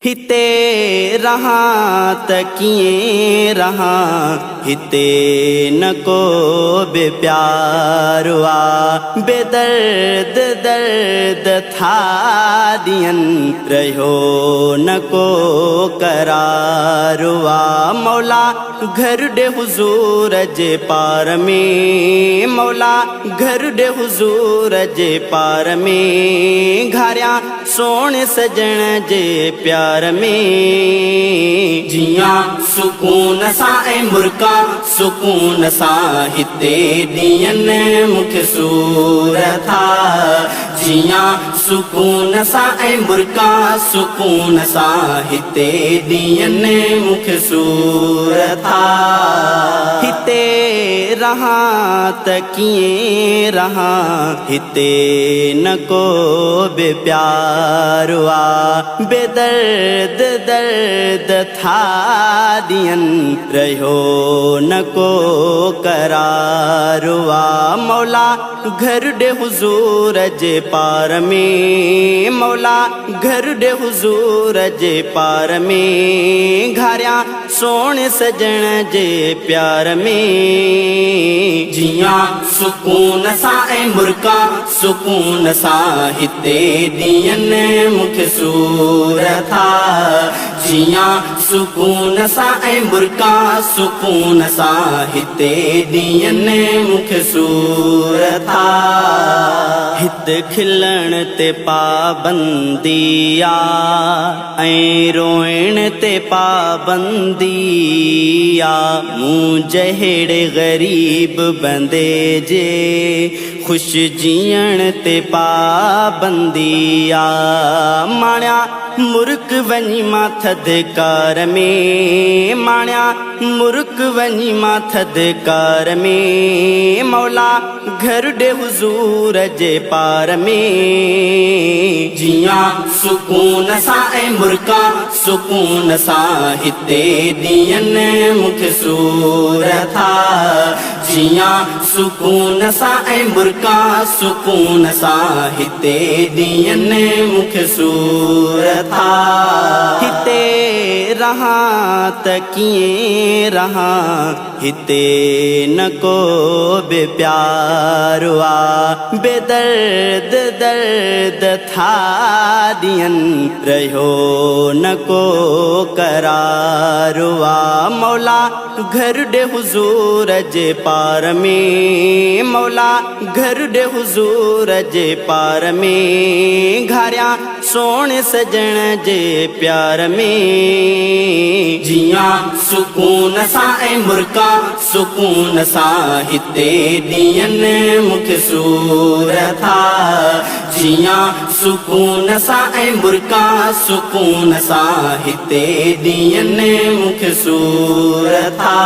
हिते रहा त कीअं रहा हिते न को बि प्यार आ बेदर्द दर्द था ॾियनि रहियो न को करार आ मौला घर ॾे हुज़ूर जे पार में मौला घर ॾे हुज़ूर जे पार में घारिया सोणे सजण जे प्यार में जियां सुकून सां ऐं मुर्का सुकून सां हिते ॾींहनि मूंखे सूर था जियां सुकून सां ऐं मुर्का सुकून सां हिते ॾींहनि मूंखे सूर था हिते रहा त कीअं रहा हिते न को बि प्यार आ बेदर्द दर्द था ॾियनि रहियो न को करार आ मौला घर ॾे हुज़ूर जे पार में मौला घर ॾे हुज़ूर जे पार में घारिया सोणे सजण जे प्यार में जियां सुकून सां ऐं मुर्का सुकून सां हिते ॾींहनि मूंखे सूर था जियां सुकून सां ऐं मुर्का सुकून सां हिते ॾींहनि मूंखे सूर था हिते खिलण ते पाबंदी आ ऐं रोइण ते पाबंदी आ मूं जहिड़े ग़रीब बंदे जे ख़ुशि जीअण ते पाबंदी आ माणिया मुर्क वञी मां थधिकार में माणिया मुर्क वञी मां थधिकार में मौला घर ॾे हुज़ूर जे पार में जियां सुकून सां ऐं मुर्का सुकून सां हिते ॾींहनि मूंखे सूर था जियां सुकून सां ऐं मुर्का सुकून सां हिते ॾींहनि मूंखे सूर था हिते रहा त कीअं रहा हिते न को बि प्यार आ बेदर्द दर्द था ॾियनि रहियो न को करार आ मौला घर ॾे हुज़ूर जे पार में मौला घर ॾे हुज़ूर जे पार में घारिया सोणे सजण जे प्यार में जियां सुकून सां ऐं मुर्का सुकून सां हिते ॾींहनि मूंखे सूर था जियां सुकून सां ऐं मुर्का सुकून सां हिते ॾींहनि मूंखे सूर था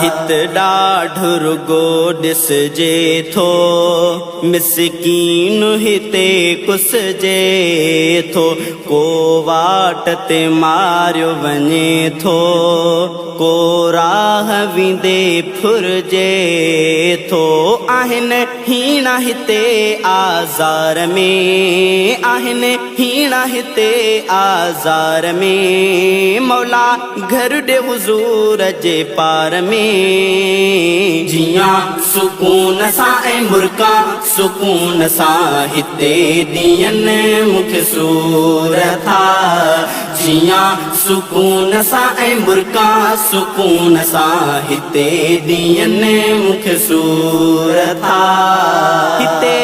हिते ॾाढो रुगो ॾिसजे थो मिसकीन हिते कुसजे थो को वाट ते मारियो वञे थो को राह वेंदे फुरिजे थो आहिनि हीणा हिते आज़ार में आहिनि हीणा हिते आज़ार में मौला घर ॾे हुज़ूर जे पार में जियां सुकून सां ऐं मुर्का सुकून सां हिते ॾींहनि मूंखे सूर था जियां सुकून सां ऐं मुर्का सुकून सां हिते ॾींहनि मूंखे सूर था हिते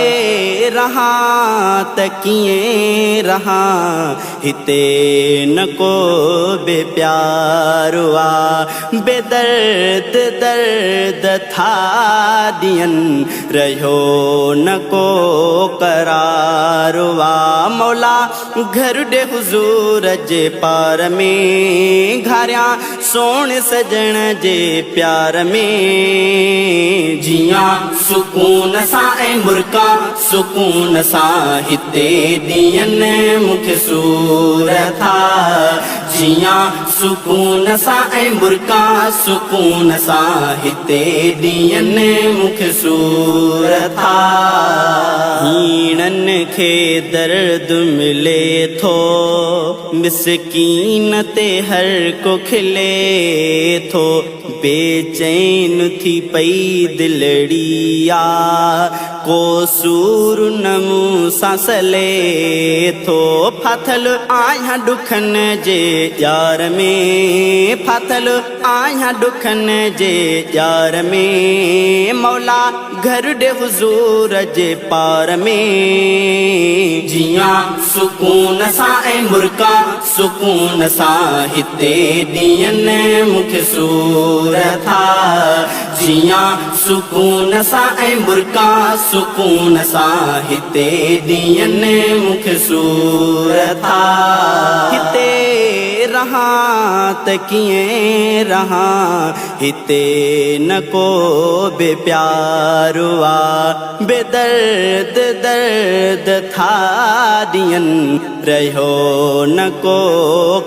रहा त कीअं रहा हिते न को बि प्यार आ बेदर्द दर्द था ॾियनि रहियो न को करार आ मौला घर ॾे हुज़ूर जे पार में घारिया सोणे सजण जे प्यार में जियां सुकून सां ऐं मुर्का सुकून सां हिते ॾींहनि मूंखे सूर था जियां सुकून सां ऐं मुर्का सुकून सां हिते ॾींहनि मूंखे सूर था हीणनि खे दर्द मिले थो मिसकीन ते हर को खिले थो बेचैन थी पई दिलड़िया को सूर न मूं सां सले थो फाथल आहियां ॾुखनि जे ॼार में फाथल आहियां ॾुखनि जे ॼार में मौला घर ॾे हुज़ूर जे पार में जियां सुकून सां ऐं मुर्का सुकून सां हिते ॾींहनि मूंखे सूर था जियां सुकून सां ऐं मुर्का सुकून सां हिते ॾींहनि मूंखे सूर था हिते रहां त कीअं रहां हिते न को बे प्यारो आहे बेदर्द दर्द था ॾींहनि रहियो न को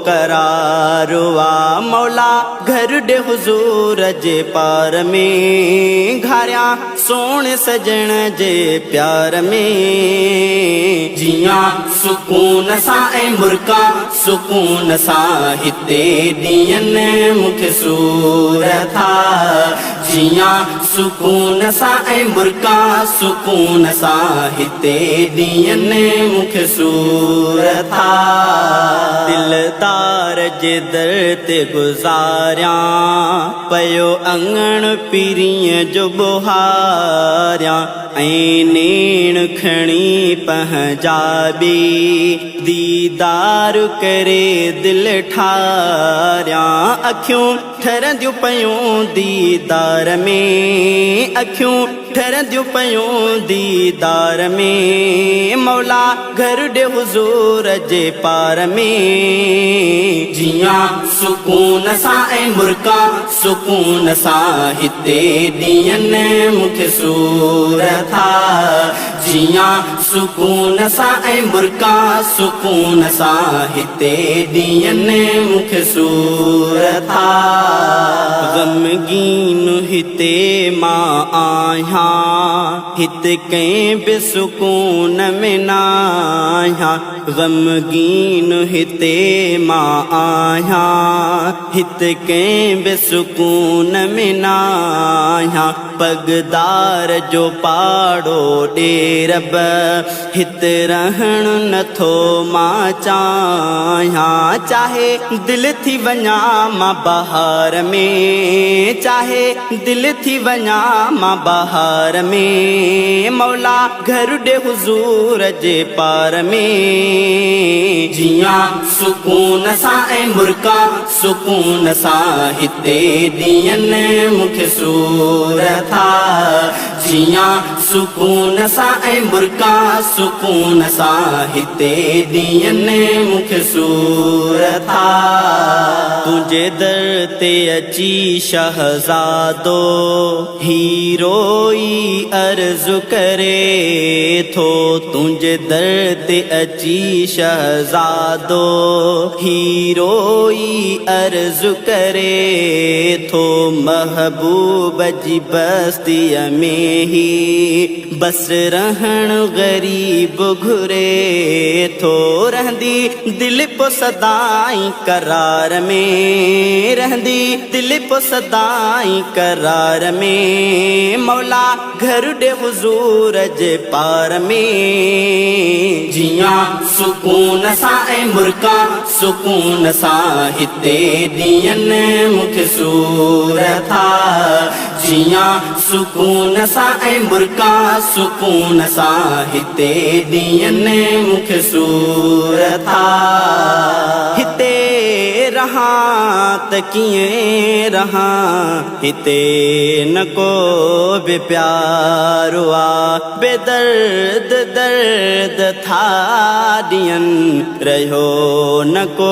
करारो आहे मौला घर ॾे हुज़ूर जे पार में घारियां सोणे सजण जे प्यार में जियां सुकून सां ऐं मुर्का सुकून सां हिते ॾींहनि मूंखे सूर था जियां सुकून सां ऐं मुर्का सुकून सां हिते ॾींहनि मूंखे सूर था दिलदार जे दर ते गुज़ारियां पयो अंगण पीरीअ जो बुहारियां ऐं नेण खणी पंहिंजाबी दीदार करे दिल ठारियां अखियूं ठरंदियूं पयूं दीदार में अखियूं ठरंदियूं पयूं दीदार में मौला घर ॾे हुज़ूर जे पार में जियां सुकून सां ऐं मुर्का सुकून सां हिते ॾींहनि मूंखे सूर था जियां सुकून सां ऐं मुर्का सुकून सां हिते ॾींहनि मूंखे सूर था ग़मगीन हिते मां आहियां हिते कंहिं बि सुकून में न आहियां ग़मगीन हिते मां आहियां हिते कंहिं बि सुकून में न आहियां पगदार जो पाड़ो ॾे रब हिते रहण नथो मां चाहियां चाहे दिल थी वञा मां बहार में चाहे दिल थी वञा मां बहार में मौला घर ॾे हुज़ूर जे पार में जियां सुकून सां ऐं मुर्का सुकून सां हिते ॾींहनि मूंखे सूर था जियां सुकून सां ऐं मुर्का सुकून सां हिते ॾींहनि मूंखे सूर था तुंहिंजे दर ते अची शहज़ादो हीरो ई अर्ज़ु करे थो तुंहिंजे दर ते अची शहज़ादो हीरो ई अर्ज़ु करे थो महबूब जी बस्तीअ में ही बस रहण ग़रीब घुरे थो रहंदी दिल पो सदाई करार में रहंदी दिल पो सदाई करार में मौला घर ॾे हुज़ूर जे पार में जियां सुकून सां ऐं मुर्का सुकून सां हिते ॾींहनि मूंखे सूर था जियां सुकून सां ऐं मुर्का सुकून सां हिते ॾींहनि मूंखे सूर था हिते रहां त कीअं रहां हिते न को बि प्यारो आ बेदर्द दर्द था ॾियनि रहियो न को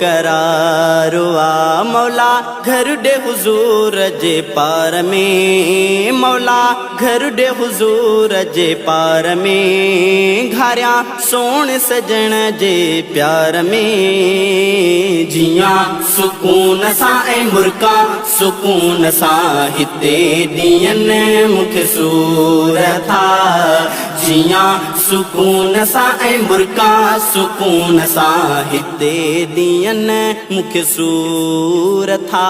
करारो आ मौला घर ॾे हुज़ूर जे पार में मौला घर ॾे हुज़ूर जे पार में घारियां सोण सजण जे प्यार में जियां सुकून सां ऐं मुर्का सुकून सां हिते ॾींहनि मूंखे सूर था जियां सुकून सां ऐं मुर्का सुकून सां हिते ॾींहनि मूंखे सूर था